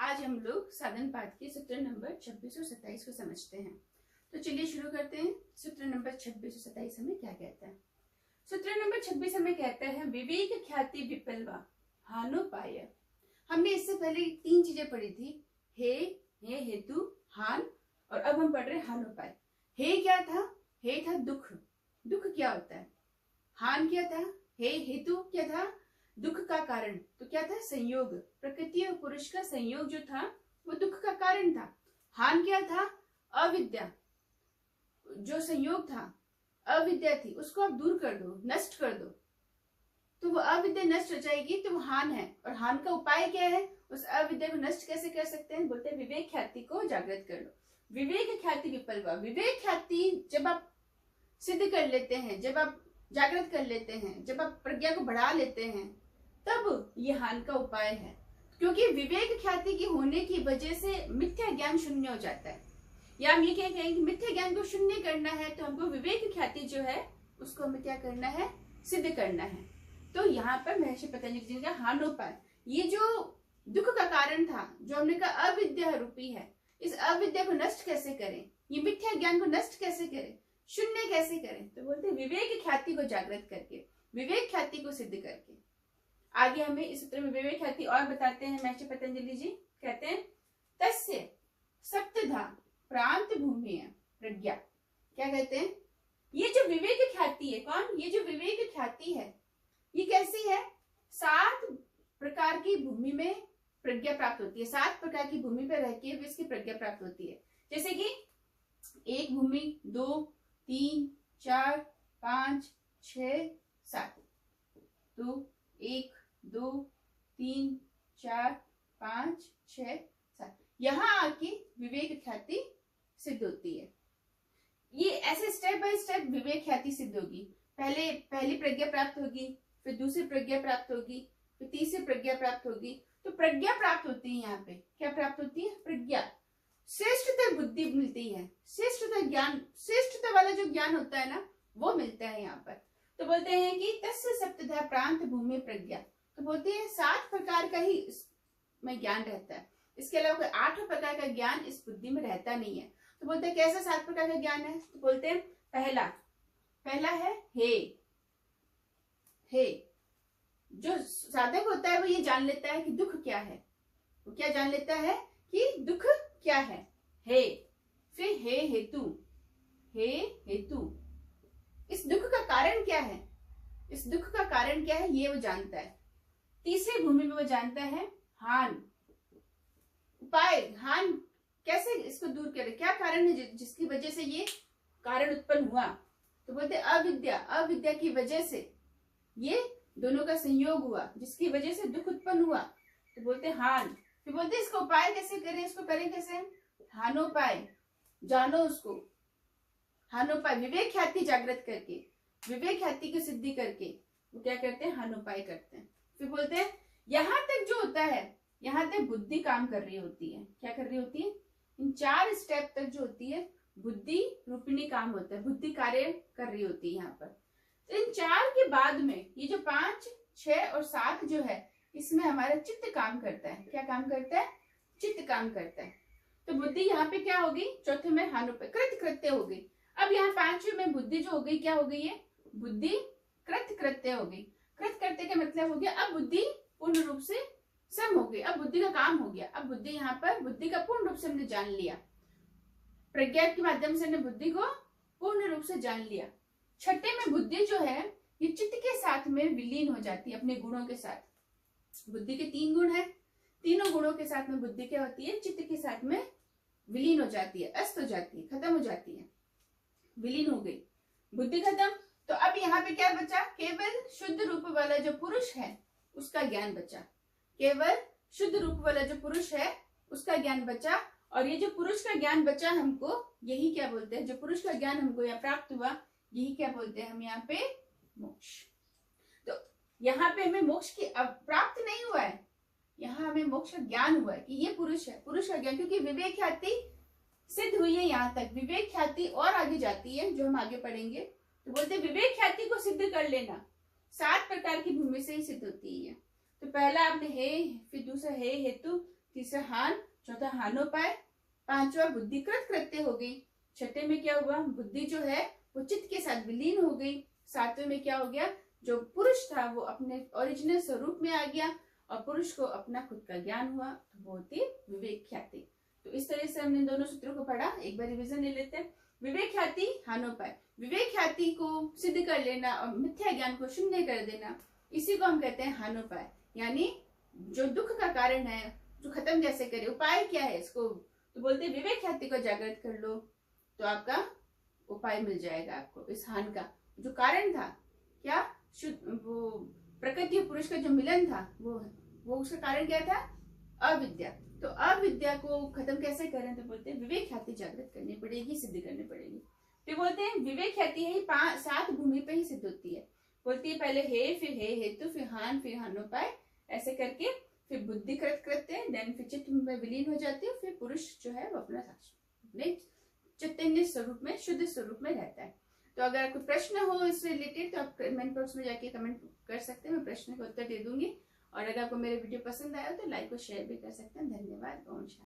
आज हम लोग साधन पाठ के सूत्र नंबर 26 और 27 को समझते हैं। तो चलिए शुरू करते हैं। सूत्र नंबर 26 और 27 हमें क्या कहता है? सूत्र नंबर 26 हमें कहता है विवेक ख्याति विपलवा हानोपाय। हमने इससे पहले तीन चीजें पढ़ी थी, हे हेतु, हान, और अब हम पढ़ रहे हैं हानोपाय। हे क्या था? हे था दुख। दुख क्या होता है? हान क्या था? हे हेतु क्या था? दुख का कारण। तो क्या था? संयोग। प्रकृति और पुरुष का संयोग जो था वो दुख का कारण था। हान क्या था? अविद्या। जो संयोग था, अविद्या थी, उसको आप दूर कर दो, नष्ट कर दो, तो वो अविद्या नष्ट हो जाएगी, तो वो हान है। और हान का उपाय क्या है? उस अविद्या को नष्ट कैसे कर सकते हैं? बोलते हैं विवेक ख्याति को जागृत कर लो। विवेक ख्याति विपलवा। विवेक ख्याति जब आप सिद्ध कर लेते हैं, जब आप जागृत कर लेते हैं, जब आप प्रज्ञा को बढ़ा लेते हैं, तब ये हान का उपाय है। क्योंकि विवेक ख्याति की होने की वजह से मिथ्या ज्ञान शून्य हो जाता है। या हम ये क्या कहेंगे कि मिथ्या ज्ञान को शून्य करना है तो हमको विवेक ख्याति जो है उसको हमें क्या करना है? सिद्ध करना है। तो यहाँ पर महर्षि पतंजलि जी का हानोपाय, ये जो दुख का कारण था, जो हमने कहा अविद्या रूपी है, इस अविद्या को नष्ट कैसे करें? ये मिथ्या ज्ञान को नष्ट कैसे करें? शून्य कैसे करें? तो बोलते हैं विवेक ख्याति को जागृत करके, विवेक ख्याति को सिद्ध करके। आगे हमें इस सूत्र में विवेक ख्याति और बताते हैं महर्षि पतंजलि जी। कहते हैं तस्य सप्तधा प्रांत भूमि प्रज्ञा। क्या कहते हैं? ये जो विवेक ख्याति है, कौन? ये जो विवेक ख्याति है ये कैसी है? 7 प्रकार की भूमि में प्रज्ञा प्राप्त होती है। 7 प्रकार की भूमि पर रह के इसकी प्रज्ञा प्राप्त होती है। जैसे कि 1 भूमि, 2, 3, 4, 5, 6, 7। तो 1, 2, 3, 4, 5, 6, 7 यहाँ आके विवेक ख्याति सिद्ध होती है। ये ऐसे स्टेप बाय स्टेप विवेक ख्याति सिद्ध होगी। पहली प्रज्ञा प्राप्त होगी, फिर दूसरी प्रज्ञा प्राप्त होगी, फिर तीसरी प्रज्ञा प्राप्त होगी। तो प्रज्ञा प्राप्त होती है। यहाँ पे क्या प्राप्त होती है? प्रज्ञा। श्रेष्ठतर बुद्धि मिलती है, श्रेष्ठतर ज्ञान, श्रेष्ठता वाला जो ज्ञान होता है ना वो मिलता है यहाँ पर। तो बोलते हैं कि तस्य सप्तधा प्रांत भूमि प्रज्ञा। तो बोलते हैं 7 प्रकार का ही इसमें ज्ञान रहता है, इसके अलावा कोई 8 प्रकार का ज्ञान इस बुद्धि में रहता नहीं है। तो बोलते हैं कैसा 7 प्रकार का ज्ञान है? तो बोलते हैं पहला है हे। जो साधक होता है वो ये जान लेता है कि दुख क्या है। वो क्या जान लेता है कि दुख क्या है? हे। फिर हे हेतु। इस दुख का कारण क्या है? इस दुख का कारण क्या है ये वो जानता है। तीसरी भूमि में वो जानता है हान। उपाय, हान कैसे इसको दूर करे? क्या कारण है जिसकी वजह से ये कारण उत्पन्न हुआ? तो बोलते अविद्या। अविद्या की वजह से ये दोनों का संयोग हुआ, जिसकी वजह से दुख उत्पन्न हुआ। तो बोलते हान। फिर बोलते इसका उपाय कैसे करें? इसको करें कैसे? हानोपाय। जानो उसको। हानोपाय विवेक ख्याति जागृत करके, विवेक ख्याति की सिद्धि करके वो क्या करते हैं? हानोपाय करते हैं। फिर बोलते हैं यहां तक जो होता है, यहां तक बुद्धि काम कर रही होती है। क्या कर रही होती है? इन 4 स्टेप तक जो होती है बुद्धि रूपिणी काम होता है, बुद्धि कार्य कर रही होती है यहाँ पर। तो इन 4 के बाद में ये जो 5, 6 और 7 जो है इसमें हमारा चित्त काम करता है। क्या काम करता है? चित्त काम करता है। तो बुद्धि यहाँ पे क्या होगी? चौथे में हानोपाय कृत्य हो गई। अब यहाँ 5वें में बुद्धि जो हो गई, क्या हो गई है? बुद्धि कृत्य हो गई। कृत्य का मतलब हो गया अब बुद्धि पूर्ण रूप से सम हो गई, अब बुद्धि का काम हो गया। अब बुद्धि यहाँ पर बुद्धि का पूर्ण रूप से हमने जान लिया, प्रज्ञा के माध्यम से हमने बुद्धि को पूर्ण रूप से जान लिया। छठे में बुद्धि जो है ये चित्त के साथ में विलीन हो जाती है, अपने गुणों के साथ। बुद्धि के 3 गुण है, तीनों गुणों के साथ में बुद्धि क्या होती है? चित्त के साथ में विलीन हो जाती है, अस्त हो जाती है, खत्म हो जाती है, विलीन हो गई, बुद्धि खत्म। तो अब यहाँ पे क्या बचा? केवल शुद्ध रूप वाला जो पुरुष है उसका ज्ञान बचा। केवल शुद्ध रूप वाला जो पुरुष है उसका ज्ञान बचा। और ये जो पुरुष का ज्ञान बचा हमको, यही क्या बोलते हैं? जो पुरुष का ज्ञान हमको यहाँ प्राप्त हुआ, यही क्या बोलते हैं हम यहाँ पे? मोक्ष। तो यहाँ पे हमें मोक्ष की प्राप्त नहीं हुआ है, यहाँ हमें मोक्ष का ज्ञान हुआ है कि ये पुरुष है, पुरुष का ज्ञान। क्योंकि विवेक ख्याति सिद्ध हुई है यहाँ तक, विवेक ख्याति और आगे जाती है जो हम आगे पढ़ेंगे। तो बोलते विवेक ख्याति को सिद्ध कर लेना 7 प्रकार की भूमि से ही सिद्ध होती है। तो पहला आपने हे, फिर दूसरा हे हेतु, तीसरा हान, चौथा हानोपाय, पांचवा बुद्धिकृत कृत्य हो गई, छठे में क्या हुआ, बुद्धि जो है वो चित्त के साथ विलीन हो गई, सातवें में क्या हो गया, जो पुरुष था वो अपने ओरिजिनल स्वरूप में आ गया और पुरुष को अपना खुद का ज्ञान हुआ, तो वो होती विवेक ख्याति। तो इस तरह से हमने दोनों सूत्रों को पढ़ा, एक बार रिवीजन ले लेते हैं। विवेक ख्याति, हानोपाय। विवेक ख्याति को सिद्ध कर लेना और मिथ्या ज्ञान को शून्य कर देना, इसी को हम कहते हैं हानोपाय। यानी जो दुख का कारण है, जो खत्म कैसे करे, उपाय क्या है इसको, तो बोलते हैं विवेक ख्याति को जागृत कर लो तो आपका उपाय मिल जाएगा आपको। इस हान का जो कारण था क्या, वो प्रकृति और पुरुष का जो मिलन था वो उसका कारण क्या था, अविद्या। तो अविद्या को खत्म कैसे करें, तो बोलते हैं विवेक ख्याति जागृत करनी पड़ेगी, सिद्ध करनी पड़ेगी। तो बोलते हैं विवेक ख्याति है 7 भूमि पे ही सिद्ध होती है। बोलती है पहले हे, फिर हे हेतु, फिर हान, फिर हानोपाय, ऐसे करके फिर बुद्धिकृत कृत्य, देन फिर चित्त में विलीन हो जाती है, फिर पुरुष जो है वो अपना अपने चैतन्य स्वरूप में, शुद्ध स्वरूप में रहता है। तो अगर कोई प्रश्न हो इससे रिलेटेड तो आप कमेंट बॉक्स में जाके कमेंट कर सकते हैं, मैं प्रश्न का उत्तर दे दूंगी। और अगर आपको मेरे वीडियो पसंद आया तो लाइक और शेयर भी कर सकते हैं। धन्यवाद। ओम शांति।